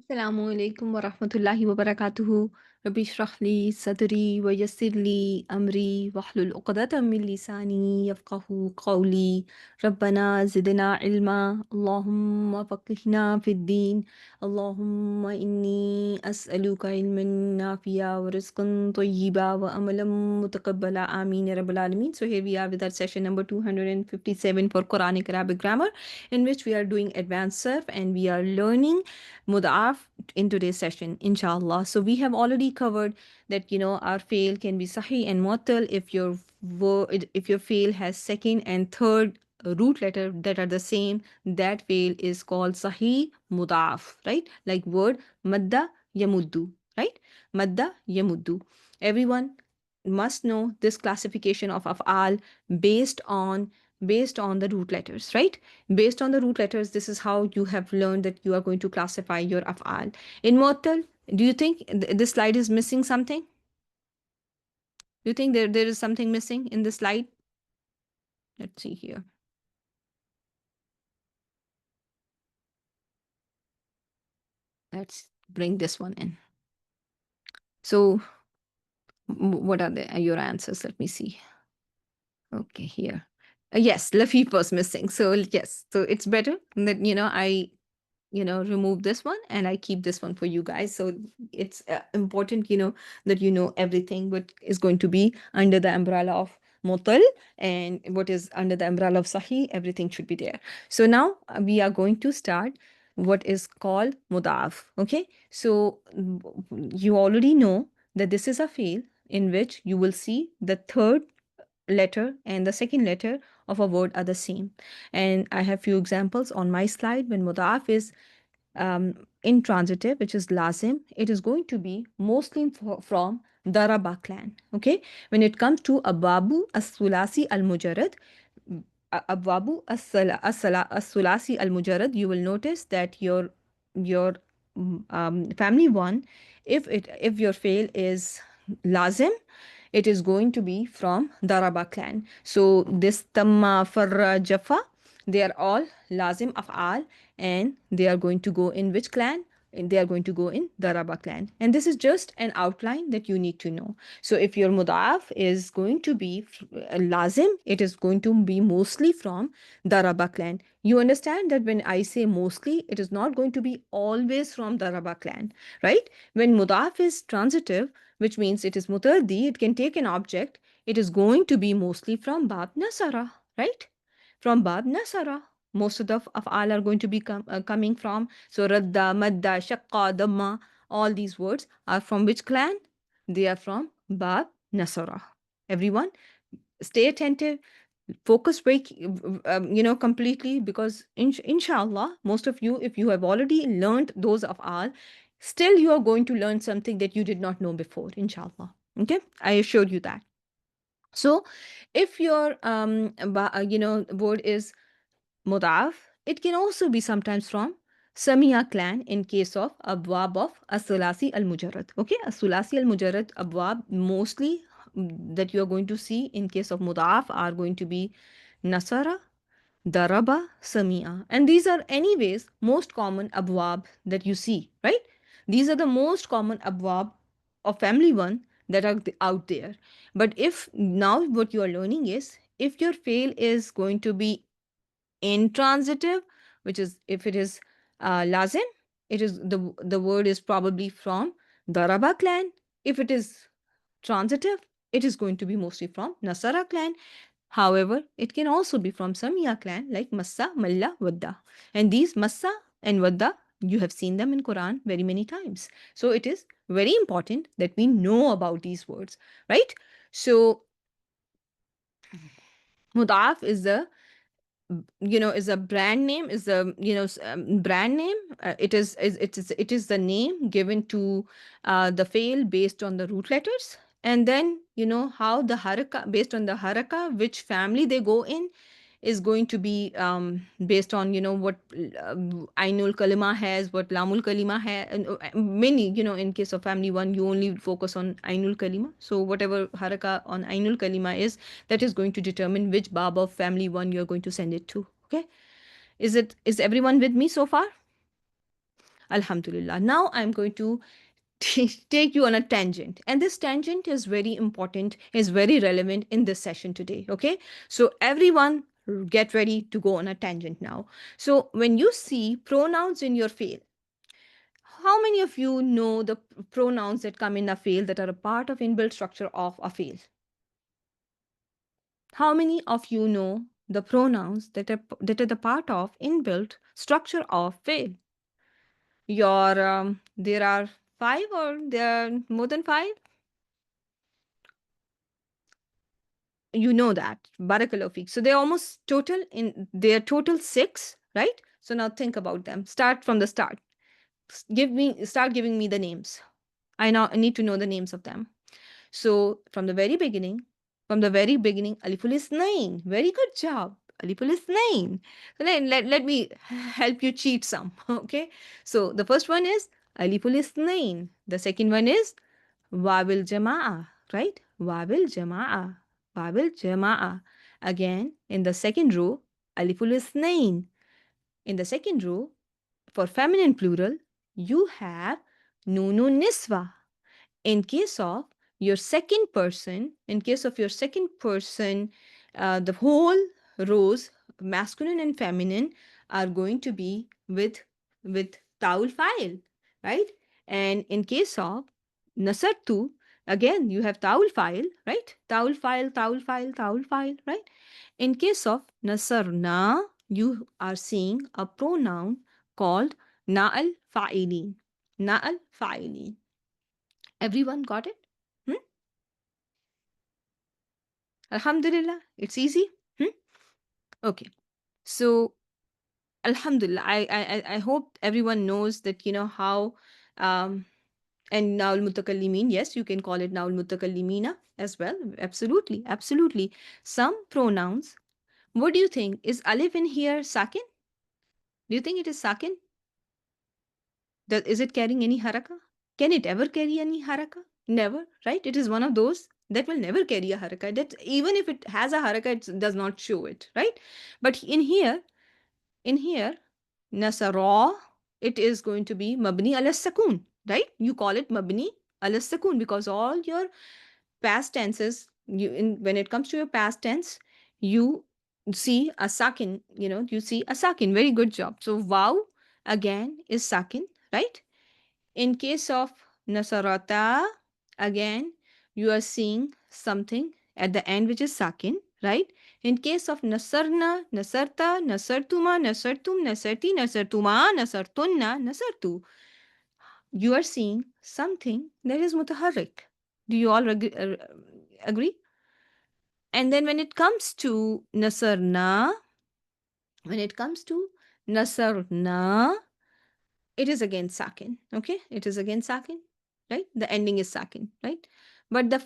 Assalamu alaikum wa rahmatullahi wa barakatuhu. Rabbi shrah li sadri wa yassir li amri wahlul uqdatan min lisani yafqahu qawli. Rabbana zidna ilma. Allahumma faqihna fid din. Allahumma inni as'aluka ilman nafiya wa rizqan tayyiba wa amalan mutaqabbala. Ameen ya Rabbil Alameen. So here we are with our session number 257 for Quranic Arabic grammar, in which we are doing advanced surf and we are learning mud'af in today's session, inshallah. So we have already covered that our fail can be sahih and mu'tal if your word, if your fail has second and third root letter that are the same. That fail is called sahih mud'af, right? Like word madda yamuddu, right? Madda yamuddu. Everyone must know this classification of af'al based on based on the root letters, right? Based on the root letters, this is how you have learned that you are going to classify your af'al. In Mu'attal, do you think this slide is missing something? Do you think there is something missing in the slide? Let's see here. Let's bring this one in. So what are your answers? Let me see. Okay, here. Yes, Lafif was missing. So yes, so it's better that I remove this one and I keep this one for you guys. So it's important, that everything what is going to be under the umbrella of Mutal and what is under the umbrella of Sahih, everything should be there. So now we are going to start what is called Mudaf. Okay, so you already know that this is a field in which you will see the third letter and the second letter of a word are the same. And I have few examples on my slide. When Mudaf is intransitive, which is lazim, it is going to be mostly from Daraba clan. Okay, when it comes to Ababu as-Sulasi al-Mujarrad, Ababu as-Sulasi al-Mujarrad, you will notice that your family one, if your fail is lazim, it is going to be from Daraba clan. So this Tamma, Farra, Jaffa, they are all lazim af'al and they are going to go in which clan? And they are going to go in Daraba clan. And this is just an outline that you need to know. So if your mudaf is going to be lazim, it is going to be mostly from Daraba clan. You understand that when I say mostly, it is not going to be always from Daraba clan, right? When mudaf is transitive, which means it is mutardi, it can take an object, it is going to be mostly from Bab Nasara, right? From Bab Nasara. Most of the af'al are going to be coming from. So Radda, Madda, Shaqqa, Damma, all these words are from which clan? They are from Bab Nasara. Everyone, stay attentive, focus break, completely, because inshallah, most of you, if you have already learned those af'al, still you are going to learn something that you did not know before, inshallah. Okay, I assure you that. So if your word is mudaf, it can also be sometimes from Samia clan in case of abwab of Asulasi al Mujarrad. Okay, Asulasi al Mujarrad abwab mostly that you are going to see in case of mudaf are going to be Nasara, Daraba, Samia. And these are anyways most common abwab that you see, right? These are the most common abwab of family one that are out there. But if now what you are learning is, if your fail is going to be intransitive, which is if it is lazim, it is the word is probably from Daraba clan. If it is transitive, it is going to be mostly from Nasara clan. However, it can also be from Samia clan like Massa, Malla, Wadda. And these Massa and Wadda, you have seen them in Quran very many times. So it is very important that we know about these words, right? So Mudaf is the is a brand name, is a brand name. It is the name given to the fail based on the root letters, and then how the haraka, based on the haraka which family they go in, is going to be based on what Ainul Kalima has, what Lamul Kalima has, and many, in case of family one, you only focus on Ainul Kalima. So whatever haraka on Ainul Kalima is, that is going to determine which bab of family one you're going to send it to. Okay, is everyone with me so far? Alhamdulillah. Now I'm going to take you on a tangent, and this tangent is very important, is very relevant in this session today. Okay, so everyone get ready to go on a tangent now. So when you see pronouns in your fail, how many of you know the pronouns that come in a fail that are a part of inbuilt structure of a fail? How many of you know the pronouns that are the part of inbuilt structure of fail? Your there are five, or there are more than five? You know that. Barakallahu feek. So they're almost total in they're total six, right? So now think about them. Start from the start. Start giving me the names. I need to know the names of them. So from the very beginning, Aliful Isnain. Very good job. Aliful Isnain. So let me help you cheat some. Okay. So the first one is Aliful Isnain. The second one is Wabil Jama'a, right? Wabil Jama'a. Wabil Jama'a. Again, in the second row, Aliful Isnain. In the second row, for feminine plural, you have Nunu Niswa. In case of your second person, the whole rows, masculine and feminine, are going to be with taul file, right? And in case of nasartu, again you have taul file, right? Taul file, taul file, taul file, right? In case of nasarna, you are seeing a pronoun called na'al fa'ilin. Na'al fa'ilin. Everyone got it? Hmm? Alhamdulillah, it's easy. Hmm? Okay. So Alhamdulillah, I hope everyone knows that how um and Naul Mutakallimin, yes, you can call it Naul Mutakallimina as well. Absolutely, absolutely. Some pronouns. What do you think? Is alif in here sakin? Do you think it is sakin? Is it carrying any haraka? Can it ever carry any haraka? Never, right? It is one of those that will never carry a haraka. That even if it has a haraka, it does not show it, right? But in here, nasara, it is going to be mabni ala sakun, right? You call it mabni ala sakun because all your past tenses, when it comes to your past tense, you see a sakin. You see a sakin. Very good job. So wow again is sakin, right? In case of Nasarata, again, you are seeing something at the end which is sakin, right? In case of Nasarna, Nasarta, Nasartuma, Nasartum, Nasarti, Nasartuma, Nasartunna, Nasartu, you are seeing something that is mutaharrik. Do you all agree? And then when it comes to Nasarna, it is again sakin. Okay, it is again sakin, right? The ending is sakin, right? But the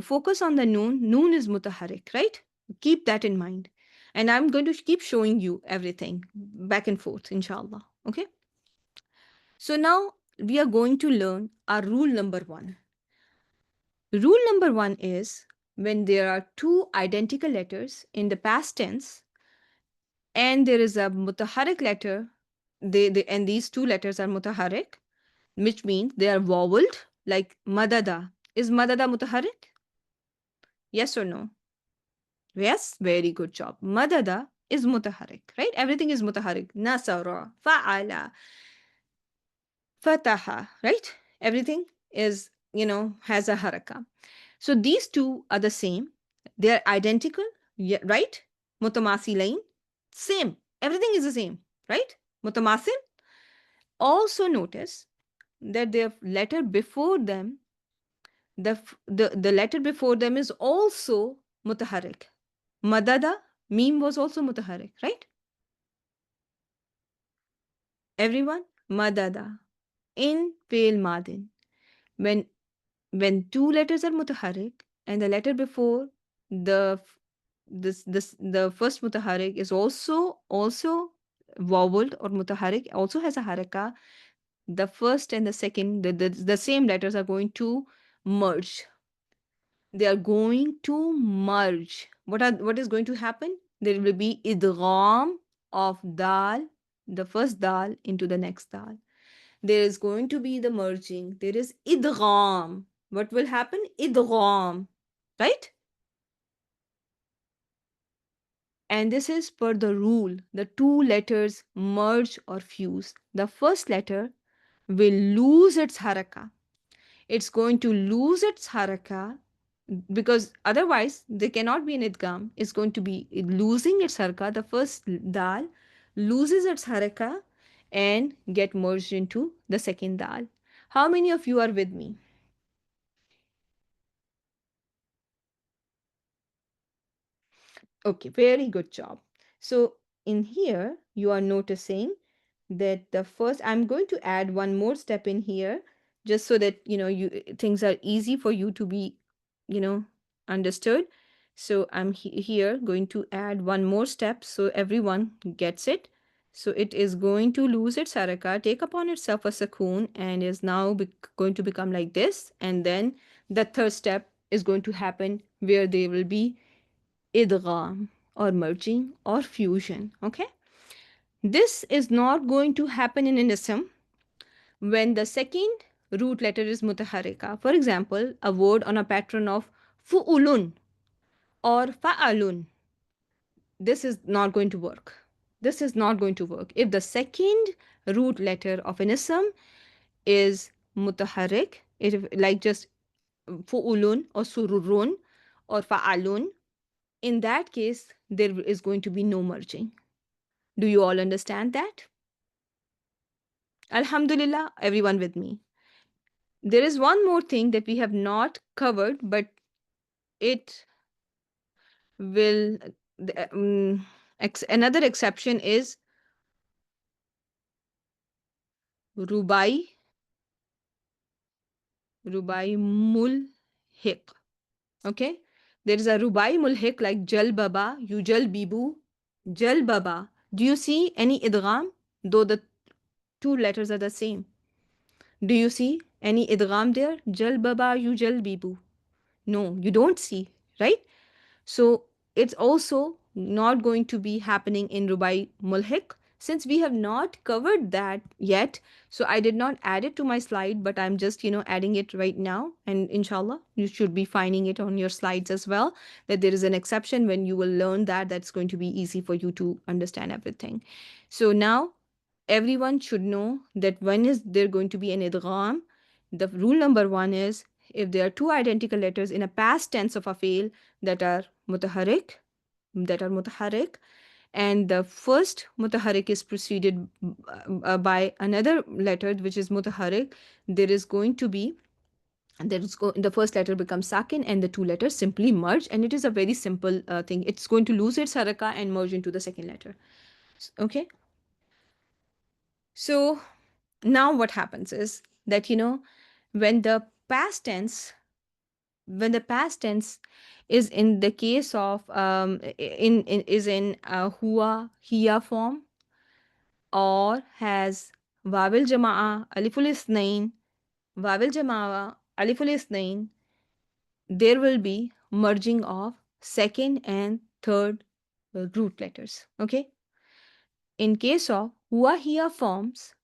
focus on the noon is mutaharik, right? Keep that in mind. And I'm going to keep showing you everything back and forth, inshallah. Okay, so now we are going to learn our rule number one. Rule number one is when there are two identical letters in the past tense and there is a mutaharik letter, and these two letters are mutaharik, which means they are voweled, like madada. Is madada mutaharik? Yes or no? Yes, very good job. Madada is mutaharik, right? Everything is mutaharik. Nasara, fa'ala, fataha, right? Everything is, has a haraka. So these two are the same. They are identical, yeah, right? Mutamasilain, same. Everything is the same, right? Mutamasil. Also notice that the letter before them, the letter before them is also mutaharrik. Madada, meme was also mutaharrik, right? Everyone, madada. In fail madin. When two letters are mutaharrik and the letter before the the first mutaharrik is also voweled or mutaharrik, also has a haraka, the first and the second, the same letters are going to merge. They are going to merge. What is going to happen? There will be idgham of dal, the first dal, into the next dal. there is going to be the merging. There is idgham. What will happen? Idgham, right? And this is per the rule. The two letters merge or fuse. The first letter will lose its haraka. It's going to lose its haraka because otherwise there cannot be an idgham. It's going to be losing its haraka. The first dal loses its haraka and get merged into the second dal. How many of you are with me? Okay, very good job. So in here, you are noticing that the first, I'm going to add one more step in here, just so that, things are easy for you to be, you know, understood. So I'm here going to add one more step so everyone gets it. So it is going to lose its haraka, take upon itself a sukoon, and is now going to become like this. And then the third step is going to happen where there will be idgham or merging or fusion. Okay, this is not going to happen in an ism when the second root letter is mutaharika. For example, a word on a pattern of fu'ulun or fa'alun. This is not going to work. This is not going to work if the second root letter of an ism is mutaharik, it like just fu'ulun or sururun or fa'alun. In that case, there is going to be no merging. Do you all understand that? Alhamdulillah, everyone with me. There is one more thing that we have not covered, but it will. Another exception is rubai, rubai mulhiq. Okay, there is a rubai mulhiq like jal baba, yujal bibu, jal baba. Do you see any idgham? Though the two letters are the same. Do you see any idgham there? Jal baba, yujal bibu. No, you don't see, right? So it's also not going to be happening in Rubai Mulhik since we have not covered that yet. So I did not add it to my slide, but I'm just, adding it right now. And inshallah, you should be finding it on your slides as well, that there is an exception when you will learn that. That's going to be easy for you to understand everything. So now everyone should know that when is there going to be an idgham. The rule number one is if there are two identical letters in a past tense of a fail that are mutaharik, and the first mutaharik is preceded by another letter which is mutaharik, there is going to be the first letter becomes sakin and the two letters simply merge, and it is a very simple thing. It's going to lose its haraka and merge into the second letter. Okay, so now what happens is that when the past tense when the past tense is in the case of in is in huwa hiya form or has wawil jamaa aliful isnain wawil jamaa aliful isnain, there will be merging of second and third root letters. Okay, in case of huwa hiya forms,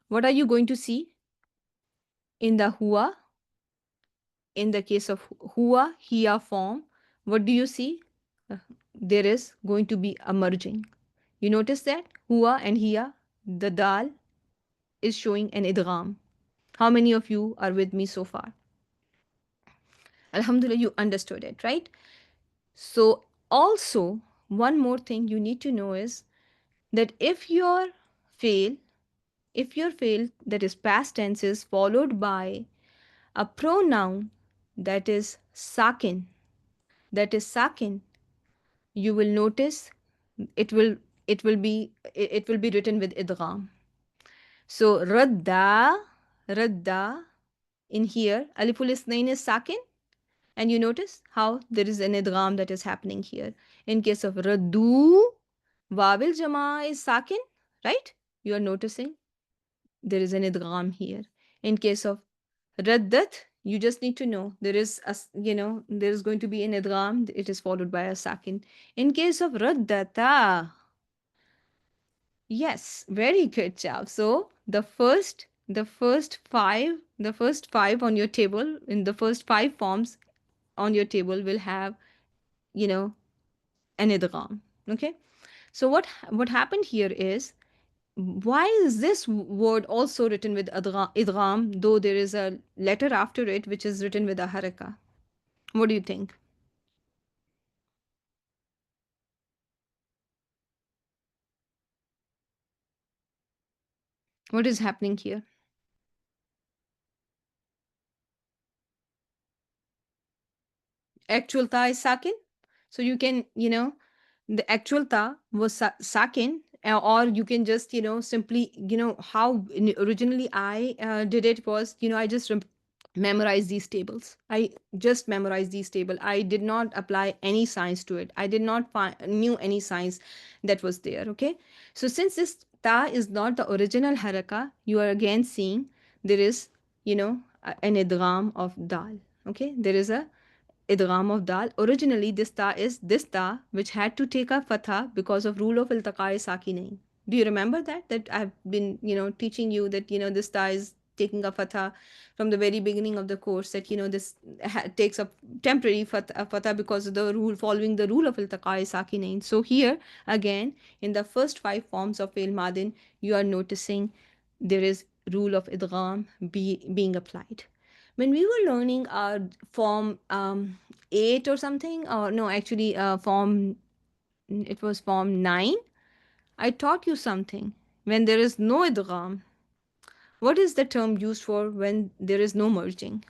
what are you going to see in the huwa? In the case of huwa hiya form, what do you see? Uh, there is going to be a merging. You notice that huwa and hiya, the dal is showing an idgham. How many of you are with me so far? Alhamdulillah, you understood it, right? So also one more thing you need to know is that fail if your fail that is past tense is followed by a pronoun that is sakin, you will notice it will it will be written with idgham. So radda in here aliful isnain is sakin, and you notice how there is an idgham that is happening here. In case of raddu, wawil jama is sakin, right? You are noticing there is an idgham here. In case of raddat, you just need to know there is there is going to be an idgham, it is followed by a sakin. In case of raddata, Yes, very good job. So the first five on your table, in the first five forms on your table will have, you know, an idgham. Okay. So what happened here is, why is this word also written with idgham, though there is a letter after it which is written with a haraka? What do you think? What is happening here? Actual ta is sakin. So you can, the actual ta was sakin, or you can just, simply, how originally I did it was, I just memorized these tables. I just memorized these table. I did not apply any science to it. I did not knew any science that was there. Okay. So since this ta is not the original haraka, you are again seeing there is, an idgham of dal. Okay. There is a idgham of dal. Originally, this ta is this ta, which had to take a fatha because of rule of iltaqai sakinain. Do you remember that? That I've been, teaching you that, this ta is taking a fatha from the very beginning of the course, that, this takes a temporary fatha because of the rule, following the rule of iltaqai sakinain. So here, again, in the first five forms of fail madin, you are noticing there is rule of idgham being applied. When we were learning form 8 or something, or no, actually form, it was form 9, I taught you something. When there is no idgham, what is the term used for when there is no merging?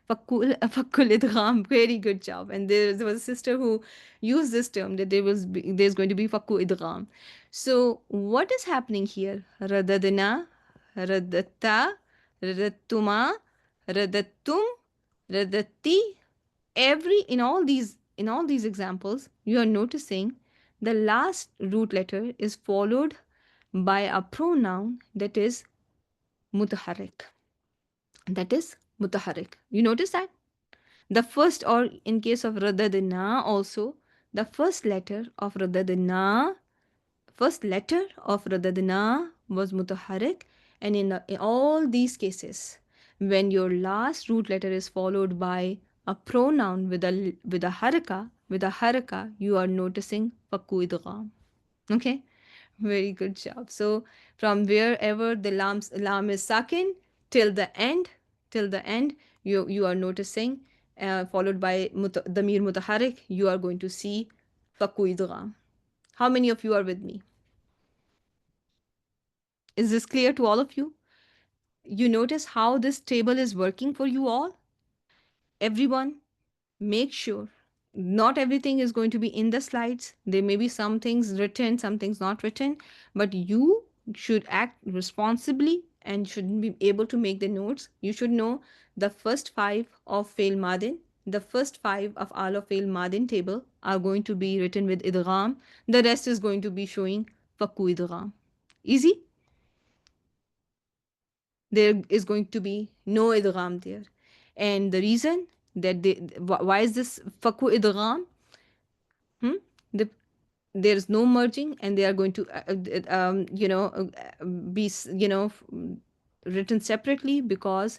Fakul idgham. Very good job. And there was a sister who used this term, that there's going to be fakku idgham. So what is happening here? Radadna, radatta, radattuma, radattum, radatti. In all these examples, you are noticing the last root letter is followed by a pronoun that is mutaharrik. That is mutaharrik. You notice that? The first, or in case of radadna also, the first letter of radadna was mutaharrik. And in all these cases, when your last root letter is followed by a pronoun with a haraka, you are noticing fakku idgham. Okay, very good job. So from wherever the lam is sakin till the end, till the end, you are noticing, followed by damir mutaharik, you are going to see fakku idgham. How many of you are with me? Is this clear to all of you? You notice how this table is working for you all? Everyone, make sure not everything is going to be in the slides. There may be some things written, some things not written, but you should act responsibly and should be able to make the notes. You should know the first five of fail madin. The first five of al of fail madin table are going to be written with idgham. The rest is going to be showing fakku idgham. Easy? There is going to be no idgham there. And the reason that why is this fakku idgham? Hmm? The, there is no merging, and they are going to be written separately, because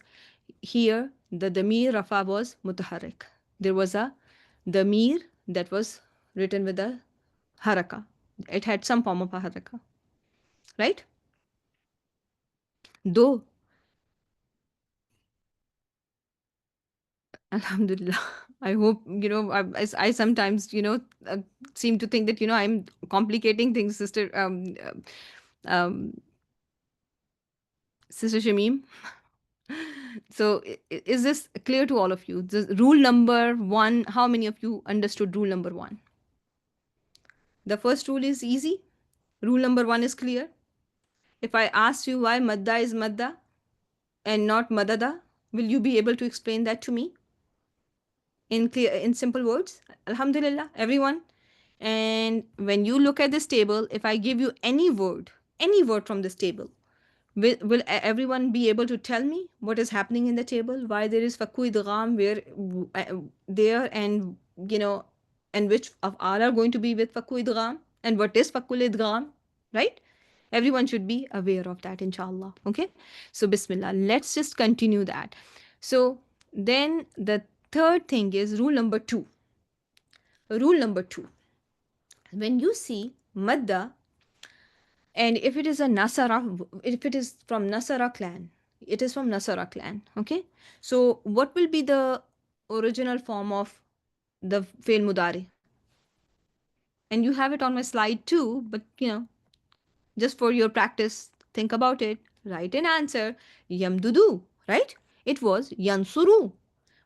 here the damir rafa was mutaharrik. There was a damir that was written with a haraka. It had some form of a haraka, right? Though, alhamdulillah, I hope, I sometimes, seem to think that, I'm complicating things, um, sister Shamim. So, is this clear to all of you? Rule number one, how many of you understood rule number one? The first rule is easy. Rule number one is clear. If I ask you why madda is madda and not madada, will you be able to explain that to me in simple words? Alhamdulillah, everyone. And when you look at this table, if I give you any word from this table, will everyone be able to tell me what is happening in the table? Why there is fakku idgham there, and and which of all are going to be with fakku idgham, and what is fakku idgham, right? Everyone should be aware of that, inshallah. Okay, so bismillah, let's just continue that. So then the third thing is rule number two. Rule number two, when you see madda, and if it is a nasara, if it is from nasara clan, it is from nasara clan. Okay, so what will be the original form of the fail mudari? And you have it on my slide too, but just for your practice, think about it. Write an answer. Yamdudu, right? It was yansuru.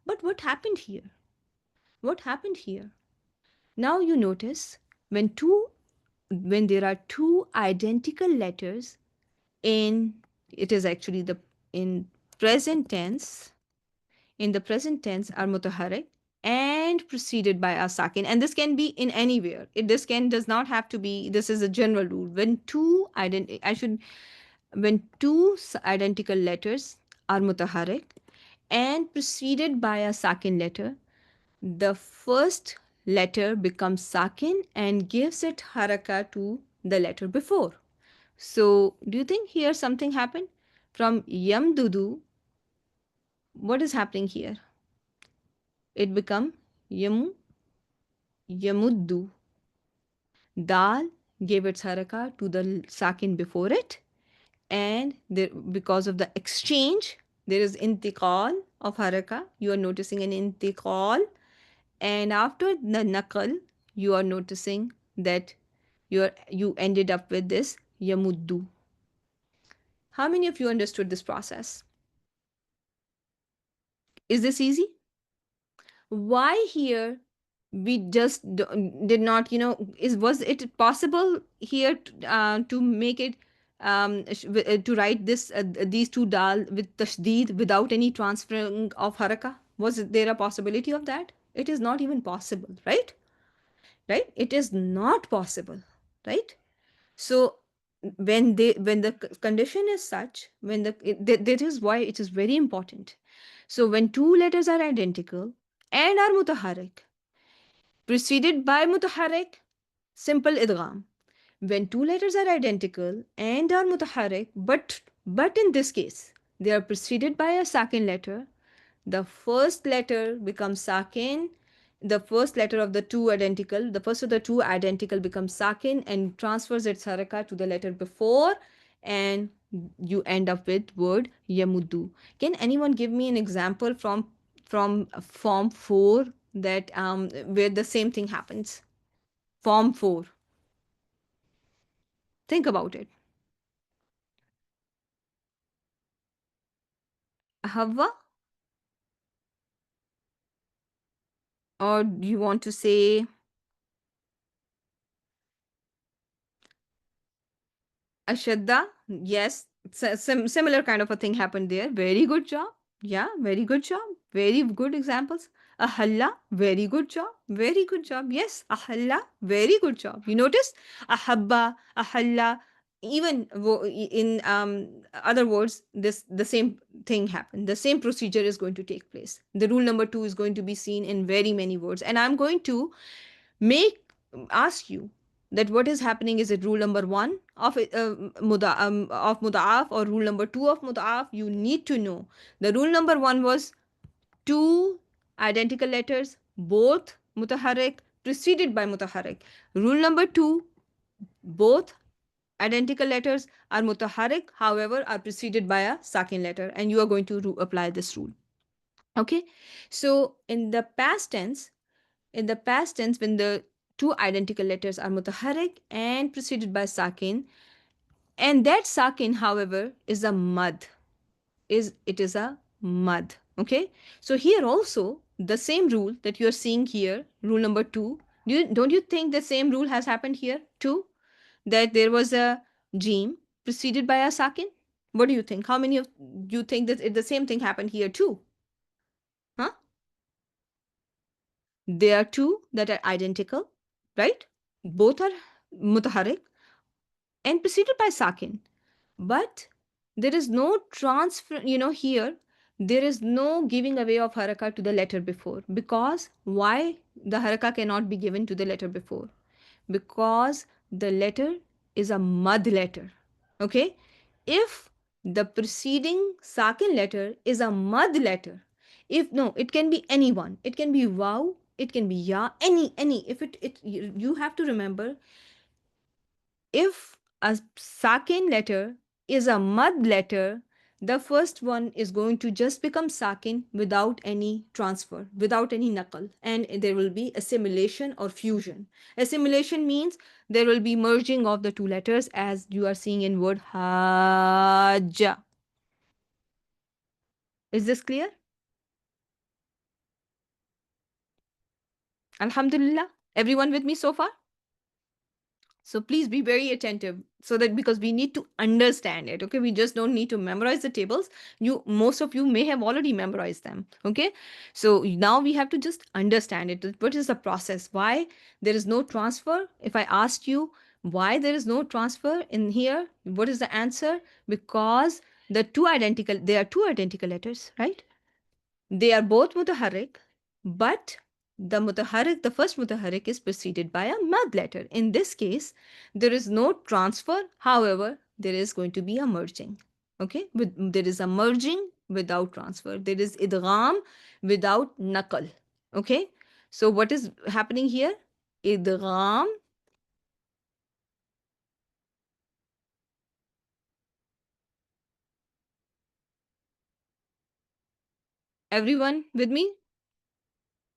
But what happened here? What happened here? Now you notice when there are two identical letters in, it is actually the in present tense, in the present tense are mutaharrik and preceded by a sakin, and this can be in anywhere. This can does not have to be, this is a general rule. When two identical letters are mutaharrik and preceded by a sakin letter, the first letter becomes sakin and gives it haraka to the letter before. So, do you think here something happened? From yamdudu, what is happening here? It become yamu, yamuddu. Dal gave its haraka to the sakin before it, and there, because of the exchange, there is intiqal of haraka. You are noticing an intiqal, and after the naqal, you are noticing that you ended up with this yamuddu. How many of you understood this process? Is this easy? Why here we just did not, is was it possible here to make it to write this these two dal with tashdid without any transferring of haraka? Was there a possibility of that? It is not even possible, right? Right, it is not possible, right? So when the condition is such, when that is why it is very important. So when two letters are identical and are mutaharrik preceded by mutaharrik, simple idgham. When two letters are identical and are mutaharrik, but in this case they are preceded by a sakin letter, the first letter becomes sakin. The first letter of the two identical, the first of the two identical becomes sakin and transfers its haraka to the letter before, and you end up with word yamuddu. Can anyone give me an example from form 4 that where the same thing happens? Form 4. Think about it. Hawa, or do you want to say Ashadda? Yes, similar kind of a thing happened there. Very good job. Yeah, very good job. Very good examples. Ahalla, very good job. Very good job. Yes, ahalla, very good job. You notice? Ahabba, ahalla. Even in other words, this the same thing happened. The same procedure is going to take place. The rule number 2 is going to be seen in very many words, and I'm going to make ask you that what is happening. Is it rule number 1 of of muda'af or rule number 2 of muda'af? You need to know. The rule number 1 was two identical letters, both mutaharrik preceded by mutaharrik. Rule number 2, both identical letters are mutaharrik, however are preceded by a sakin letter, and you are going to apply this rule. Okay, so in the past tense, when the two identical letters are mutaharrik and preceded by sakin, and that sakin, however, is a mad, it is a mad. Okay, so here also the same rule that you are seeing here, rule number 2. Don't you think the same rule has happened here too? That there was a jim preceded by a sakin. What do you think? How many of you think that the same thing happened here too? Huh? There are two that are identical, right? Both are mutaharrik and preceded by sakin. But there is no transfer, here there is no giving away of haraka to the letter before. Because why the haraka cannot be given to the letter before? Because the letter is a mad letter. Okay? If the preceding sakin letter is a mad letter, if no, it can be anyone. It can be wow, it can be ya, any. If you have to remember, if a sakin letter is a mad letter, the first one is going to just become sakin without any transfer, without any nakal, and there will be assimilation or fusion. Assimilation means there will be merging of the two letters, as you are seeing in word hajja. Is this clear? Alhamdulillah. Everyone with me so far? So please be very attentive, so that because we need to understand it. Okay, we just don't need to memorize the tables. You, most of you may have already memorized them. Okay, so now we have to just understand it. What is the process? Why there is no transfer? If I asked you why there is no transfer in here, what is the answer? Because they are two identical letters, right? They are both mutaharrik, but the first mutaharrik is preceded by a mad letter. In this case, there is no transfer. However, there is going to be a merging. Okay, there is a merging without transfer. There is idgham without nakal. Okay, so what is happening here? Idgham. Everyone with me?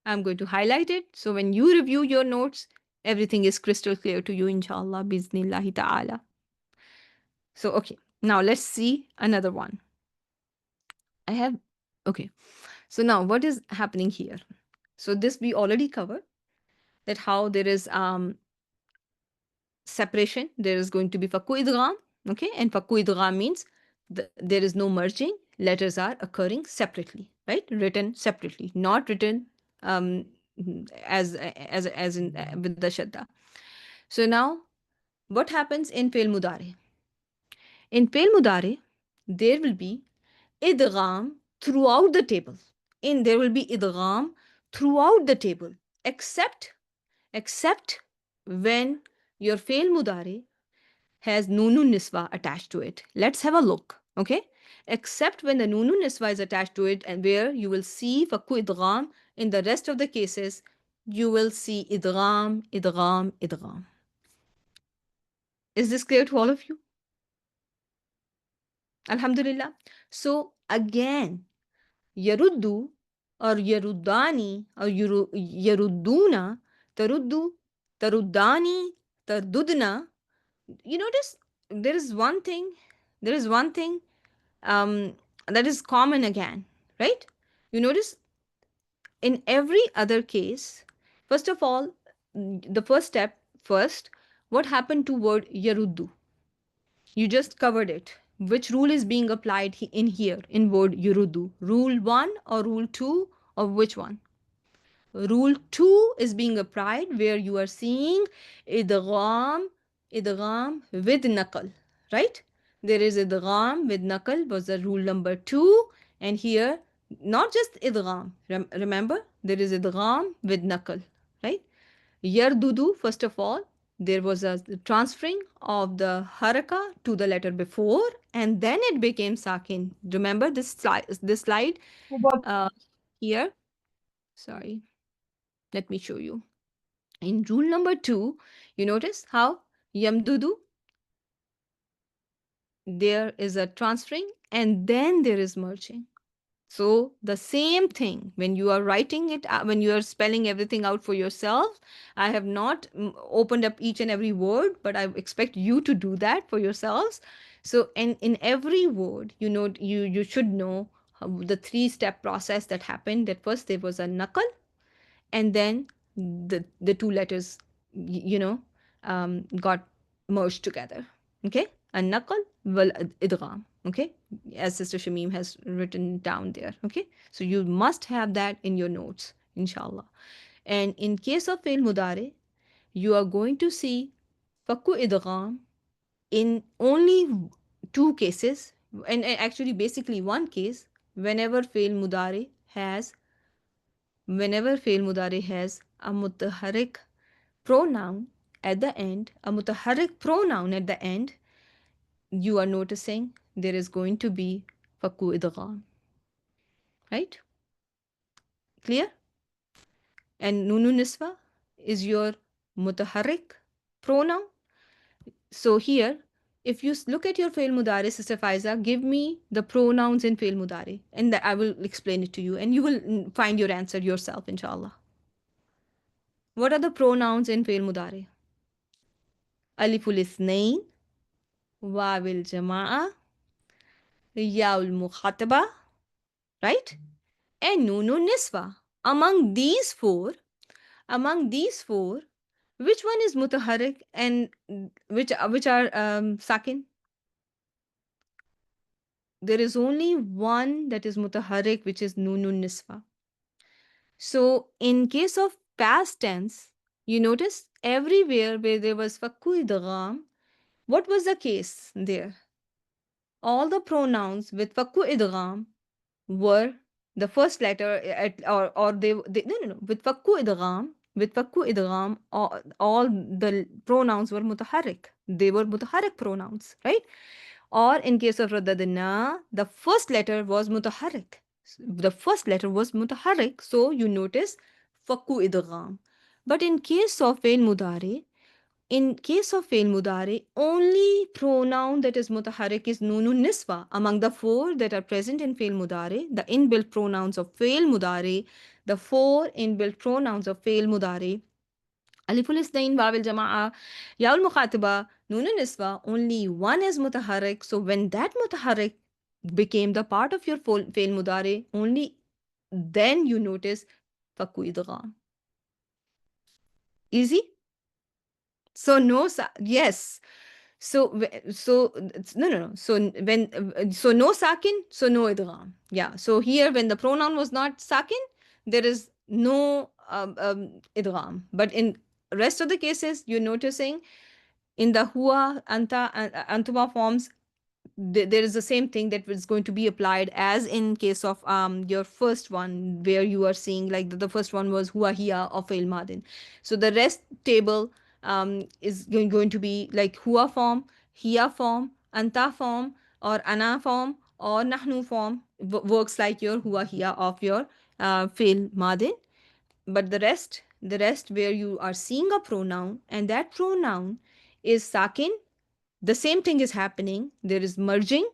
I'm going to highlight it. So when you review your notes, everything is crystal clear to you, inshallah, biznillahi ta'ala. So, okay, now let's see another one. I have, okay. So now what is happening here? So this we already covered, that how there is separation. There is going to be fakku idgham, okay? And fakku idgham means there is no merging. Letters are occurring separately, right? Written separately, not written um, as in with the shadda. So now what happens in fail mudare? In fail mudare, there will be idgham throughout the table. In there will be idgham throughout the table, except when your fail mudare has nunun niswa attached to it. Let's have a look. Okay, except when the nunun niswa is attached to it, and where you will see fakku idgham. In the rest of the cases, you will see idgham, idgham, idgham. Is this clear to all of you? Alhamdulillah. So again, yaruddu or yaruddani or yarudduna, taruddu, taruddani, tardudna. You notice there is one thing, there is one thing that is common again, right? You notice in every other case, first of all, the first step first, what happened to word yaruddu? You just covered it. Which rule is being applied in here in word yurudu? Rule 1 or rule 2, or which one? Rule 2 is being applied where you are seeing idgham, idgham with nakal, right? There is idgham with nakal was the rule number 2, and here not just idgham. Remember, there is idgham with nakal, right? Yardudu, first of all, there was a transferring of the haraka to the letter before, and then it became sakin. Remember this slide uh, here? Sorry, let me show you. In rule number 2, you notice how yamdudu, there is a transferring and then there is merging. So the same thing when you are writing it, when you are spelling everything out for yourself, I have not opened up each and every word, but I expect you to do that for yourselves. So in every word, you should know the three-step process that happened. That first there was a nakal, and then the two letters got merged together. Okay, a nakal wal idgham. Okay, as Sister Shamim has written down there. Okay, so you must have that in your notes, inshallah. And in case of fail mudare, you are going to see fakku idgham in only two cases, and actually basically one case, whenever fail mudare has whenever fail mudari has a mutaharrik pronoun at the end, a mutaharrik pronoun at the end, you are noticing there is going to be fakku idgham, right? Clear? And nunu niswa is your mutaharrik pronoun. So here, if you look at your fail mudari, Sister Faiza, give me the pronouns in fail mudari, and that I will explain it to you, and you will find your answer yourself, inshallah. What are the pronouns in fail mudari? Aliful isnain, wawil jama'a, yaul mukhataba, right? And nunu niswa. Among these four, which one is mutaharrik and which are sakin? There is only one that is mutaharrik, which is nunun niswa. So in case of past tense, you notice everywhere where there was fakku idgham, what was the case there? All the pronouns with fakku idgham were the first letter or they no with fakku idgham all the pronouns were mutaharrik. They were mutaharrik pronouns, right? Or in case of radadna, the first letter was mutaharrik. The first letter was mutaharrik, so you notice fakku idgham. But in case of fail mudari, only pronoun that is mutaharrik is nunun niswa. Among the four that are present in fail mudari, the inbuilt pronouns of fail mudari, the four inbuilt pronouns of fail mudari, aliful isnain, wawil jama'a, yaul mukhatiba, nunun niswa, only one is mutaharrik. So when that mutaharrik became the part of your fail mudari, only then you notice fakku idgham. Easy? So no, yes. So no. So no sakin, so no idgham. Yeah. So here when the pronoun was not sakin, there is no idgham. But in rest of the cases, you're noticing in the huwa, anta, antuma forms, there is the same thing that is going to be applied as in case of your first one where you are seeing like the first one was huwa hiya or fail madin. So the rest table is going to be like huwa form, hiya form, anta form, or ana form, or nahnu form works like your huwa hiya of your fail madin. But the rest where you are seeing a pronoun and that pronoun is sakin, the same thing is happening. There is merging,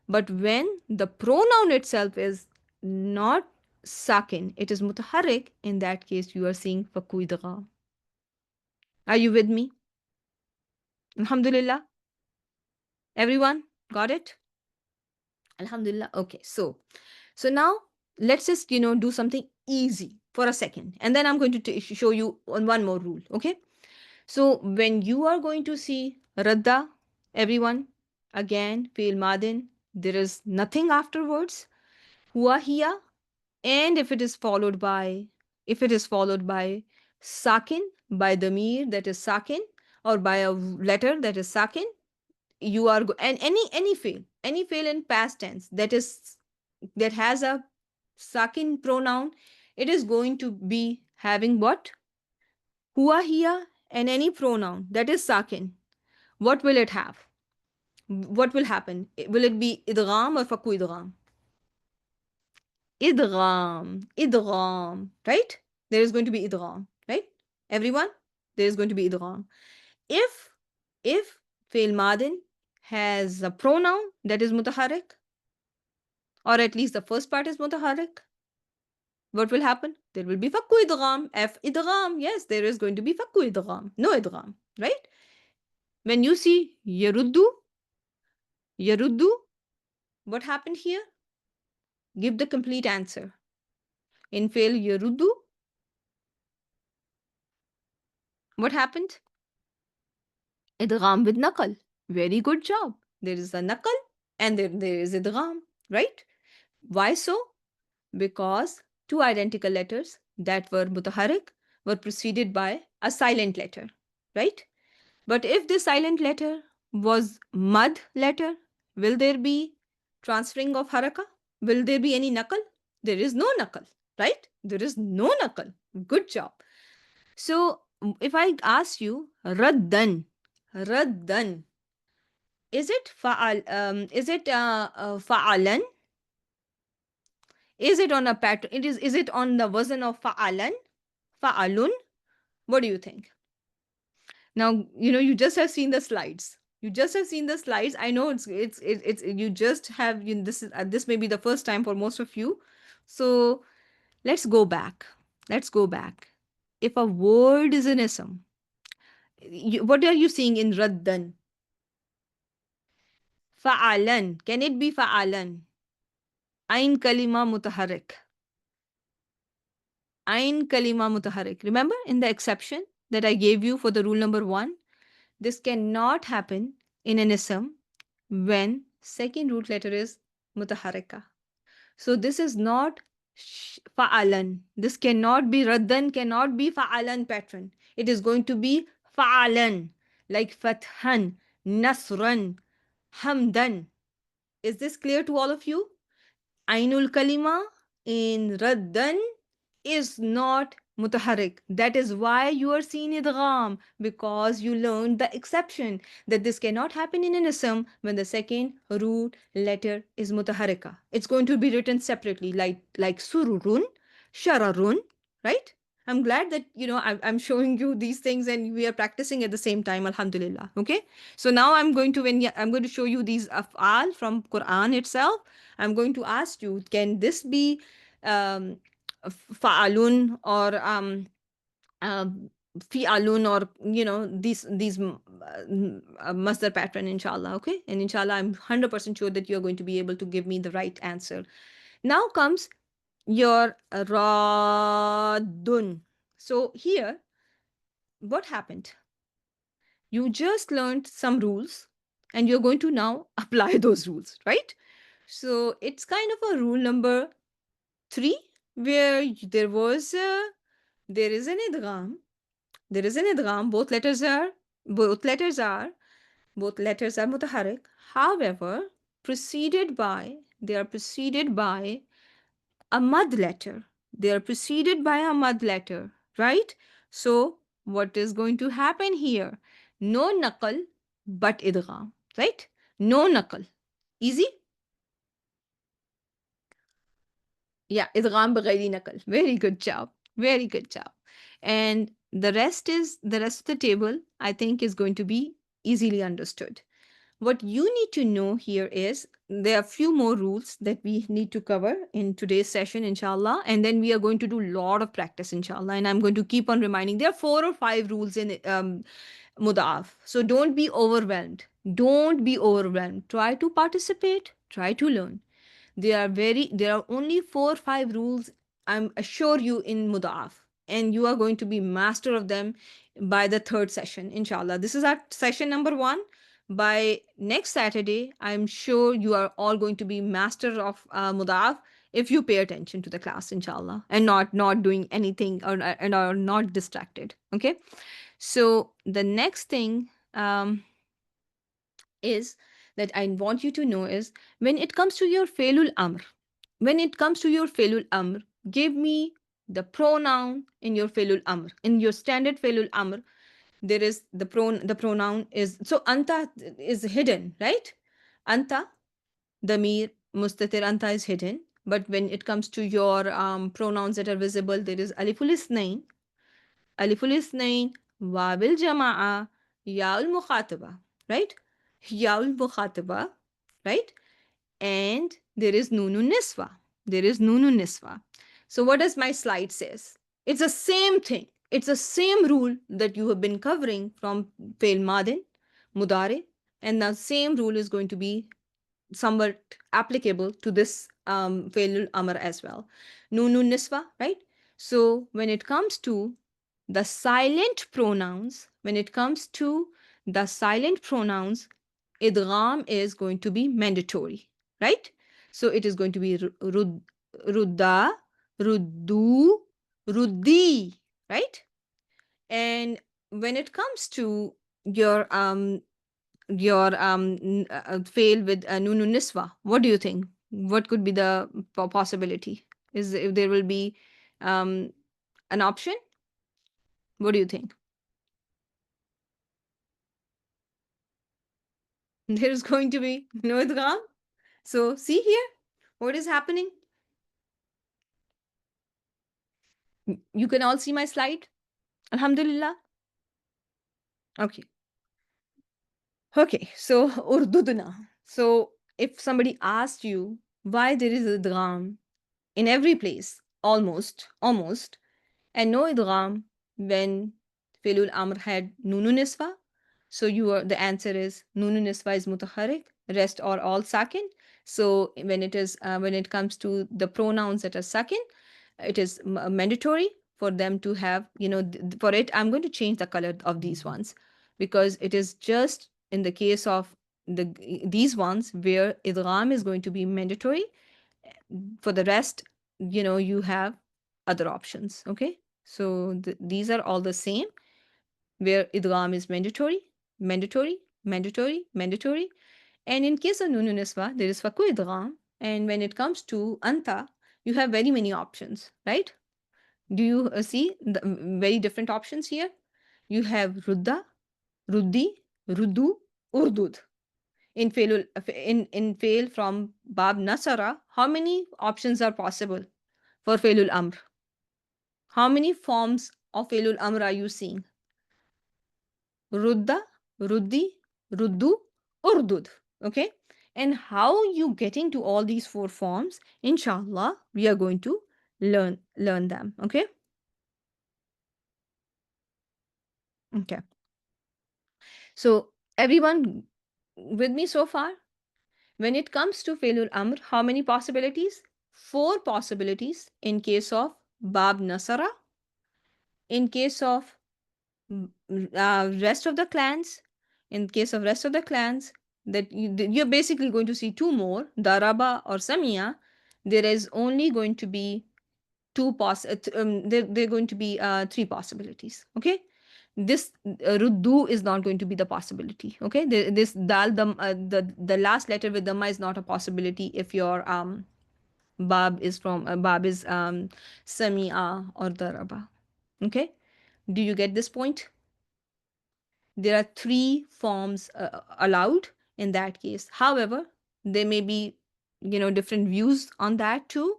but when the pronoun itself is not sakin, it is mutaharrik. In that case, you are seeing fakku idgham. Are you with me? Alhamdulillah. Everyone got it? Alhamdulillah. Okay. So now let's just do something easy for a second, and then I'm going to show you on one more rule. Okay. So when you are going to see radda, everyone, again, fi'il madin, there is nothing afterwards. Huwa hiya, and if it is followed by sakin, by damir that is sakin, or by a letter that is sakin, and any fail in past tense that has a sakin pronoun, it is going to be having what? Huwa hiya, and any pronoun that is sakin, what will it have? What will happen? Will it be idgham or fakku idgham? Idgham, right? There is going to be idgham, right? Everyone, there is going to be idgham. If fail madin has a pronoun that is mutaharrik, or at least the first part is mutaharrik, what will happen? There will be fakku idgham, f idgham. Yes, there is going to be fakku idgham, no idgham, right? When you see yaruddu, what happened here? Give the complete answer. In fail yaruddu, what happened? Idgham with naqal. Very good job. There is a naqal and there is idgham, right? Why so? Because two identical letters that were mutaharrik were preceded by a silent letter, right? But if this silent letter was mad letter, will there be transferring of haraka? Will there be any naqal? There is no naqal, right? There is no naqal. Good job. So if I ask you raddan, Is it fa'al? Is it fa'alan? Is it on a pattern? It is. Is it on the version of fa'alan? Fa'alun? What do you think? Now, you just have seen the slides. You just have seen the slides. I know it's you just have this may be the first time for most of you. So let's go back. Let's go back. If a word is an ism, what are you seeing in raddan? Fa'alan. Can it be fa'alan? Ain kalima mutaharrik. Ain kalima mutaharrik. Remember in the exception that I gave you for the rule number 1? This cannot happen in an ism when second root letter is mutaharrika. So this is not fa'alan. This cannot be raddan, cannot be fa'alan pattern. It is going to be fa'alan, like fathan, nasran, hamdan. Is this clear to all of you? Ainul kalima in raddan is not mutaharrik. That is why you are seeing idgham, because you learned the exception that this cannot happen in an ism when the second root letter is mutaharrika. It's going to be written separately, like sururun, shararun, right? I'm glad that I'm showing you these things and we are practicing at the same time. Alhamdulillah. Okay. So now I'm going to show you these af'al from Quran itself. I'm going to ask you, can this be um, fa'alun or uh, fi'alun, or these masdar pattern, inshallah. Okay, and inshallah I'm 100% sure that you're going to be able to give me the right answer. Now comes your radun. So here what happened? You just learned some rules and you're going to now apply those rules, right? So it's kind of a rule number 3 where there is an idgham. There is an idgham. Both letters are mutaharrik. However, they are preceded by a mud letter. They are preceded by a mud letter, right? So what is going to happen here? No naqal, but idgham, right? No naqal. Easy? Yeah, idgham bighairi naqal. Very good job. Very good job. And the rest of the table, I think, is going to be easily understood. What you need to know here is there are a few more rules that we need to cover in today's session, inshallah. And then we are going to do a lot of practice, inshallah. And I'm going to keep on reminding. There are 4 or 5 rules in Muda'af. So don't be overwhelmed. Don't be overwhelmed. Try to participate. Try to learn. There are only 4 or 5 rules, I'm assure you, in Muda'af. And you are going to be master of them by the third session, inshallah. This is our session number 1. By next Saturday, I'm sure you are all going to be master of Muda'af if you pay attention to the class, inshallah, and not doing anything, and are not distracted. Okay. So the next thing is that I want you to know is when it comes to your failul amr, give me the pronoun in your failul amr. In your standard failul amr, there is the pronoun is, so anta is hidden, right? Anta, damir, mustatir, anta is hidden. But when it comes to your pronouns that are visible, there is aliful isnain, wabil jama'a, yaul mukhataba, right? Yaul mukhataba, right? And there is nunun niswa. There is nunun niswa. So what does my slide says? It's the same thing. It's the same rule that you have been covering from fail madin, mudare, and the same rule is going to be somewhat applicable to this failul amr as well. Nunun niswa, right? So when it comes to the silent pronouns, idgham is going to be mandatory, right? So it is going to be rudda, ruddu, ruddi, right? And when it comes to your fail with nunu niswa, what do you think? What could be the possibility? Is if there will be um, an option? What do you think? There is going to be no idgham. So see here, what is happening? You can all see my slide. Alhamdulillah. Okay. Okay. So urdudna. So if somebody asked you why there is idgham in every place, almost, and no idgham when Filul Amr had Nunu Niswa. So the answer is Nunu Niswa is mutaharrik, rest are all sakin. So when it comes to the pronouns that are sakin, it is mandatory for them to have, for it, I'm going to change the color of these ones because it is just in the case of these ones where idgham is going to be mandatory. For the rest, you have other options. Okay, so these are all the same where idgham is mandatory, mandatory, mandatory, mandatory. And in case of nunu niswa, there is faku idgham. And when it comes to anta, you have very many options, right? Do you see the very different options here? You have rudda, ruddi, rudu, urdud. In fail from bab nasara, how many options are possible for failul amr? How many forms of failul amr are you seeing? Rudda, Ruddi, Ruddu, Urdud. Okay? And how you getting to all these four forms, inshallah, we are going to learn them. Okay? Okay. So everyone with me so far? When it comes to Failul Amr, how many possibilities? Four possibilities in case of Bab Nasara, in case of rest of the clans, in case of rest of the clans, that you're basically going to see two more, Daraba or Samia. There is only going to be they're going to be three possibilities. Okay, this Ruddu is not going to be the possibility. Okay, this dal the last letter with dhamma is not a possibility if your bab is Samia or Daraba. Okay, do you get this point? There are three forms allowed in that case. However, there may be different views on that too.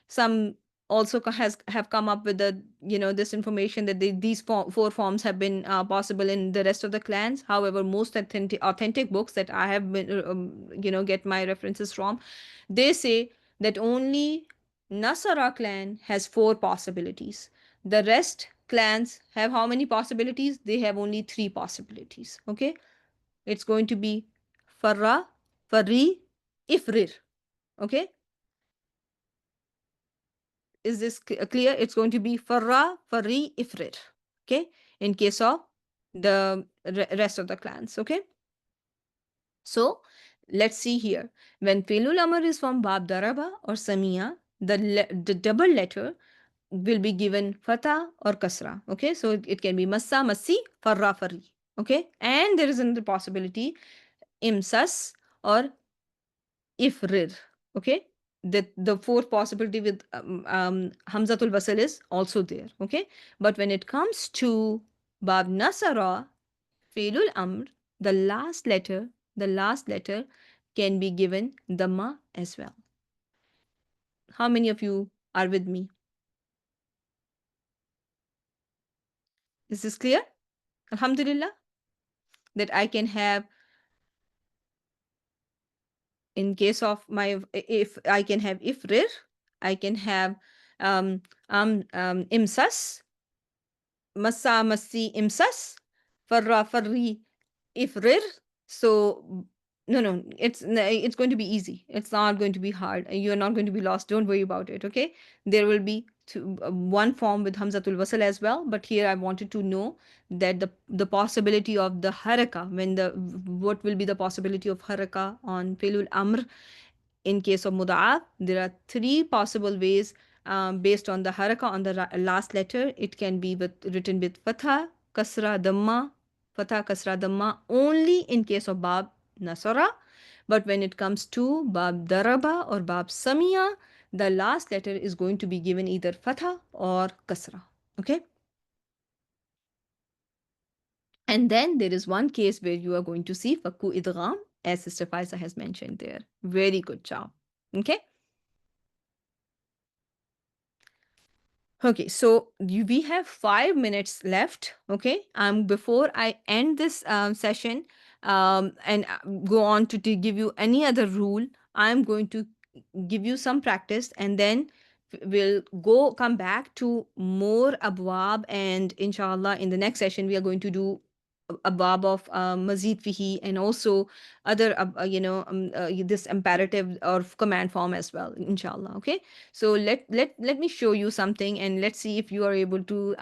Some also have come up with this information that these four forms have been possible in the rest of the clans. However, most authentic books that I have been get my references from, they say that only Nasara clan has four possibilities. The rest clans have how many possibilities? They have only three possibilities. Okay, it's going to be Farra, Farri, Ifrir. Okay, is this clear? It's going to be Farra, Farri, Ifrir. Okay, in case of the rest of the clans. Okay, so let's see here. When Filul Amr is from Bab Daraba or Samia, the double letter will be given fatha or kasra. Okay, so it can be massa, massi, farra, farri. Okay, and there is another possibility, imsas or ifrir. Okay, the fourth possibility with hamzatul wasal is also there. Okay, but when it comes to bab nasara, Filul Amr, the last letter can be given Dhamma as well. How many of you are with me? Is this clear? Alhamdulillah. That I can have, in case of my, if I can have ifrir, I can have imsas, massa, massi, imsas, farra, farri, ifrir. So no, it's going to be easy. It's not going to be hard. You're not going to be lost. Don't worry about it. Okay, there will be one form with hamzatul wasal as well. But here I wanted to know that the possibility of the haraka, what will be the possibility of haraka on filul amr. In case of muda'af, there are three possible ways based on the haraka on the last letter. It can be written with fatha, kasra, dhamma, fatha, kasra, dhamma only in case of bab nasara. But when it comes to bab daraba or bab samia, the last letter is going to be given either fatha or kasra. Okay. And then there is one case where you are going to see fakku idgham. as Sister Faiza has mentioned there. Very good job. Okay. Okay, so we have 5 minutes left. Okay, before I end this session and go on to give you any other rule, I'm going to give you some practice, and then we'll come back to more abwab, and inshallah in the next session we are going to do abwab of mazid fihi, and also other this imperative or command form as well, inshallah. Okay, so let me show you something, and let's see if you are able to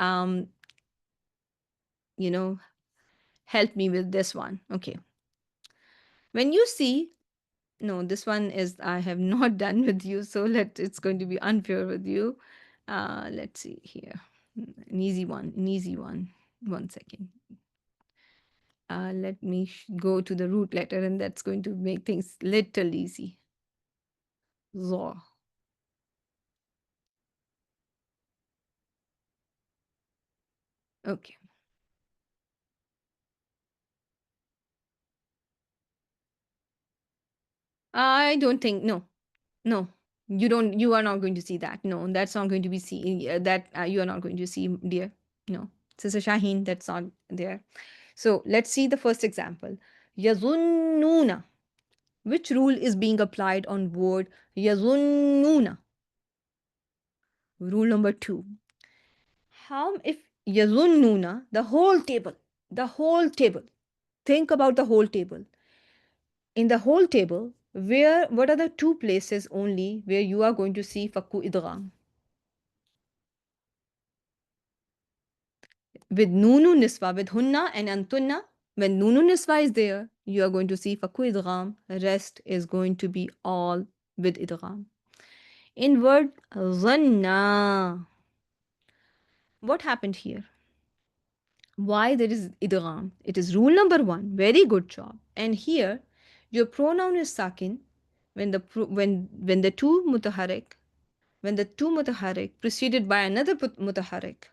you know help me with this one. Okay, when you see, no, this one is I have not done with you, so it's going to be unfair with you. Let's see here. An easy one, an easy one. 1 second. Let me go to the root letter, and that's going to make things little easy. Zo. Okay. I don't think, no, no, you are not going to see that. No, that's not going to be see that you are not going to see, dear. No, Sister Shaheen, that's not there. So let's see the first example. Yazunnuna. Which rule is being applied on word yazunnuna? Rule number 2. How if yazunnuna, the whole table. Think about the whole table. In the whole table, what are the two places only where you are going to see fakku idgham? With nunu niswa, with hunna and antunna, when nunu niswa is there, you are going to see fakku idgham. Rest is going to be all with idgham. In word zanna, what happened here? Why there is idgham? It is rule number 1. Very good job. And here, your pronoun is sakin when when the two mutaharik, when the two mutaharik preceded by another mutaharik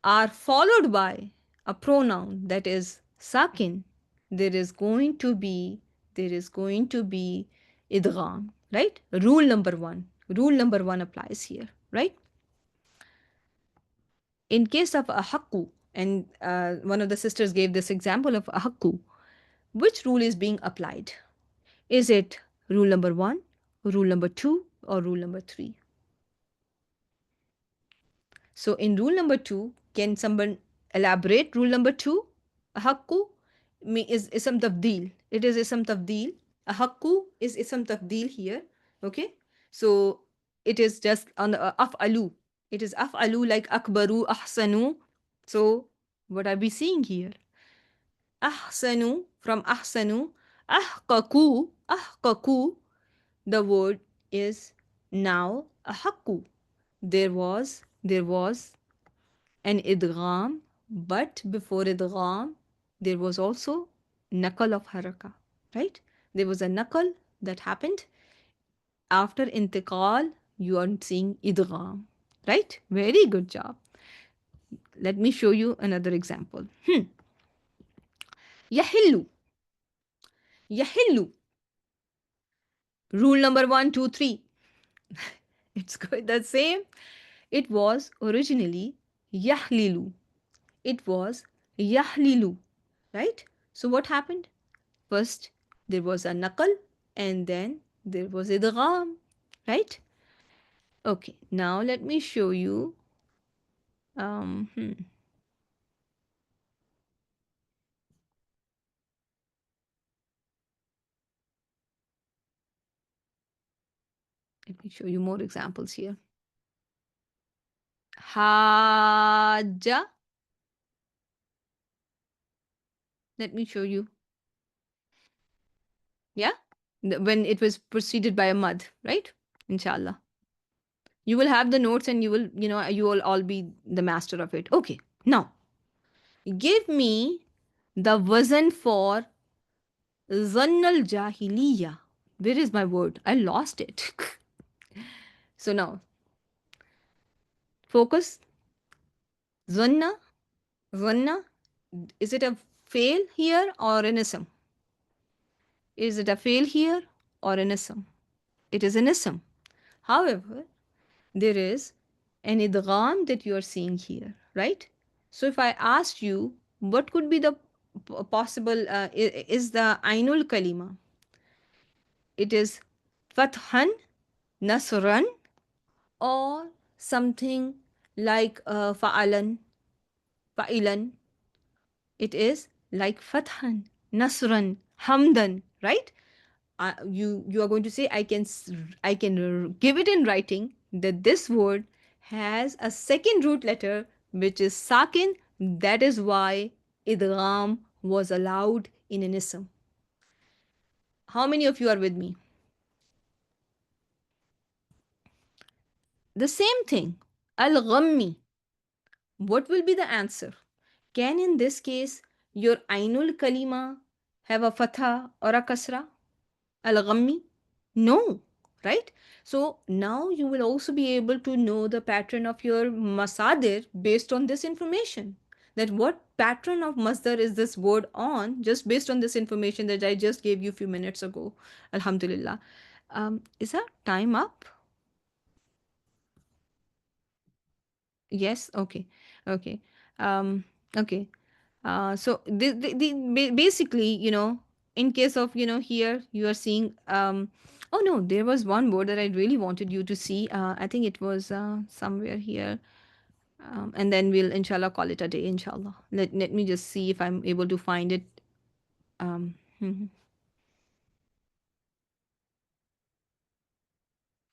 are followed by a pronoun that is sakin, there is going to be idgham, right? Rule number 1. Rule number 1 applies here, right? In case of a hakku, and one of the sisters gave this example of a hakku, which rule is being applied? Is it rule number 1, rule number 2, or rule number 3? So in rule number 2, can someone elaborate rule number 2? Hakku is ism tafdeel. It is ism tafdeel. A hakku is ism tafdeel here. Okay. So it is just on the af'alu. It is af'alu like akbaru, ahsanu. So what are we seeing here? Ahsanu, from ahsanu. Ahqaku. The word is now a hakku. There was an idgham, but before idgham, there was also nakal of haraka, right? There was a nakal that happened. After intiqal, you are seeing idgham, right? Very good job. Let me show you another example. Yahillu. Yahillu. Rule number 1, 2, 3. It's good, the same. It was originally yahlilu. It was yahlilu, right? So what happened? First, there was a nakal, and then there was idgham, right? Okay, now let me show you. Um, hmm, let me show you more examples here. Haja. Let me show you. Yeah, when it was preceded by a mud, right? Inshallah. You will have the notes, and you will all be the master of it. Okay, now give me the wazn for zannal jahiliya. Where is my word? I lost it. So now focus. Zanna, zanna. Is it a fail here or an ism? Is it a fail here or an ism? It is an ism. However, there is an idgham that you are seeing here, right? So if I asked you what could be the possible, is the ainul kalima, it is fathan, nasran, or something like fa'alan, fa'ilan. It is like fathan, nasran, hamdan, right? You are going to say I can give it in writing that this word has a second root letter which is sakin. That is why idgham was allowed in an ism. How many of you are with me? The same thing, al ghammi. What will be the answer? Can in this case your ainul kalima have a fatha or a kasra? Al ghammi? No, right? So now you will also be able to know the pattern of your masadir based on this information. That what pattern of masdar is this word on, just based on this information that I just gave you a few minutes ago. Alhamdulillah. Is our time up? Yes. Okay. Okay. Um, okay. So basically, in case of, here you are seeing, oh no, there was one word that I really wanted you to see. I think it was somewhere here. And then we'll inshallah call it a day, inshallah. Let me just see if I'm able to find it. Mhm.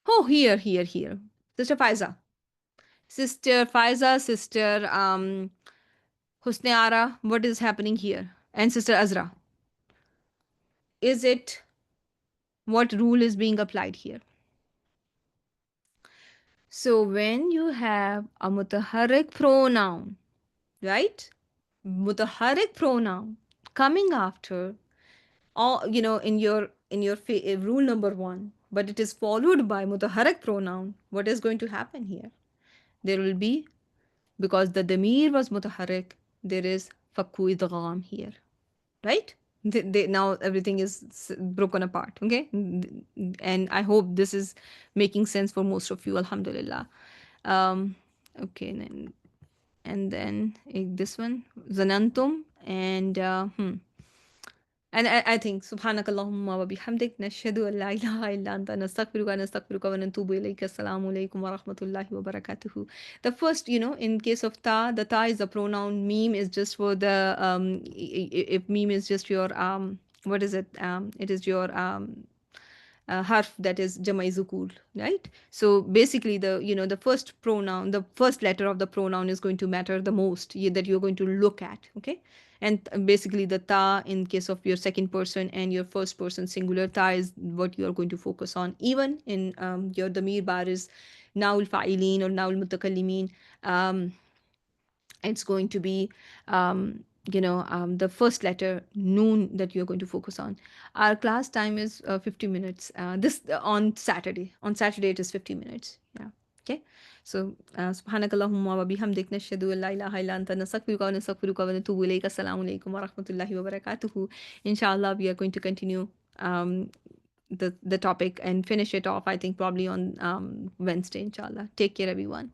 Oh, here. Sister Faiza. Sister Husne Ara, what is happening here? And Sister Azra. Is it what rule is being applied here? So when you have a mutaharrik pronoun, right? Mutaharrik pronoun coming after, or in your rule number one, but it is followed by mutaharrik pronoun. What is going to happen here? There will be, because the damir was mutaharrik, there is fakku idgham here, right? Now everything is broken apart, okay? And I hope this is making sense for most of you, alhamdulillah. um okay, and then this one zanantum, and I think subhanakallahumma wa bihamdik nashhadu an la ilaha illa anta nastaghfiruka wa natubu ilayka. Assalamu alaikum wa rahmatullahi wa barakatuhu. The first, in case of ta, the ta is a pronoun. Meme is just for the if meme is just your what is it? It is your harf, that is jamai zukur, right? So basically the first pronoun, the first letter of the pronoun is going to matter the most, that you're going to look at, okay? And basically the ta in case of your second person and your first person singular, ta is what you are going to focus on. Even in your damir bar is naul fa'ilin or naul mutakallimin, it's going to be the first letter noon that you're going to focus on. Our class time is 50 minutes, this on Saturday it is 50 minutes, yeah. Okay, so subhanakallahumma wa bihamdik nashhadu an la ilaha illa anta nastaghfiruka wa natubu ilayk. Assalamu alaikum wa rahmatullahi wa barakatuhu. Inshallah we are going to continue um, the topic and finish it off, I think probably on Wednesday, inshallah. Take care everyone.